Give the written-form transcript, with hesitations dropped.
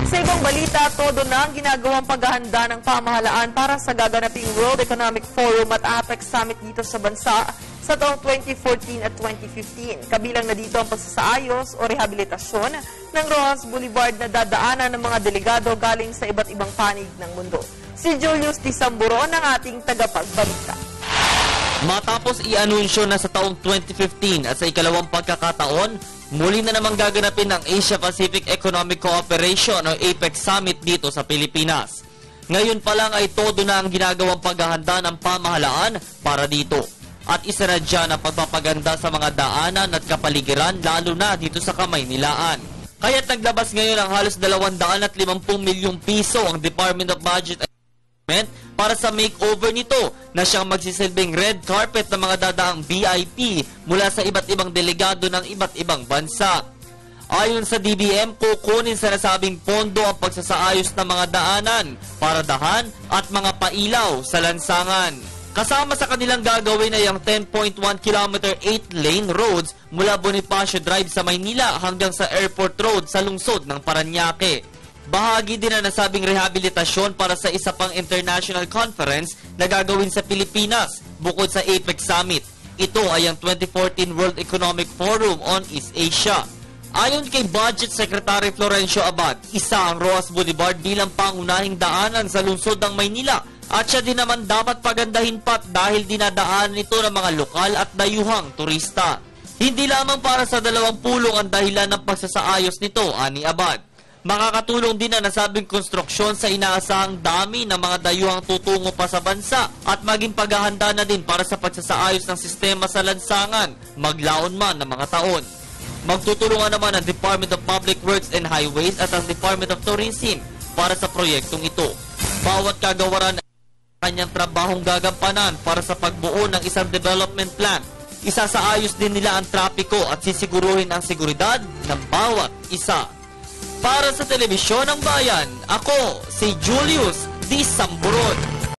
Sa ibang balita, todo na ang ginagawang paghahanda ng pamahalaan para sa gaganaping World Economic Forum at APEC Summit dito sa bansa sa taong 2014 at 2015. Kabilang na dito ang pagsasaayos o rehabilitasyon ng Rojas Boulevard na dadaanan ng mga delegado galing sa iba't ibang panig ng mundo. Si Julius Di Samburon ang ating tagapagbalita. Matapos i-anunsyo na sa taong 2015 at sa ikalawang pagkakataon, muli na namang gaganapin ng Asia-Pacific Economic Cooperation o APEC Summit dito sa Pilipinas. Ngayon pa lang ay todo na ang ginagawang paghahanda ng pamahalaan para dito. At isa na dyan ang pagpapaganda sa mga daanan at kapaligiran lalo na dito sa Kamaynilaan. Kaya't naglabas ngayon ang halos 250 milyong piso ang Department of Budget para sa makeover nito na siyang magsisilbing red carpet ng mga dadaang VIP mula sa iba't ibang delegado ng iba't ibang bansa. Ayon sa DBM, kukunin sa nasabing pondo ang pagsasaayos ng mga daanan, paradahan at mga pailaw sa lansangan. Kasama sa kanilang gagawin ay ang 10.1 km 8-lane roads mula Bonifacio Drive sa Maynila hanggang sa Airport Road sa lungsod ng Parañaque. Bahagi din na nasabing rehabilitasyon para sa isa pang international conference na gagawin sa Pilipinas bukod sa APEC Summit. Ito ay ang 2014 World Economic Forum on East Asia. Ayon kay Budget Secretary Florencio Abad, isa ang Rojas Boulevard bilang pangunahing daanan sa lungsod ng Maynila at siya din naman dapat pagandahin pa dahil dinadaanan ito ng mga lokal at dayuhang turista. Hindi lamang para sa dalawang pulong ang dahilan ng pagsasaayos nito, ani Abad. Makakatulong din ang nasabing konstruksyon sa inaasahang dami ng mga dayuhang tutungo pa sa bansa at maging paghahanda na din para sa pagsasaayos ng sistema sa lansangan, maglaon man ng mga taon. Magtutulungan naman ang Department of Public Works and Highways at ang Department of Tourism para sa proyektong ito. Bawat kagawaran ay kanyang trabahong gagampanan para sa pagbuo ng isang development plan. Isasaayos din nila ang trapiko at sisiguruhin ang seguridad ng bawat isa. Para sa Telebisyon ng Bayan, ako si Julius Di Samburon.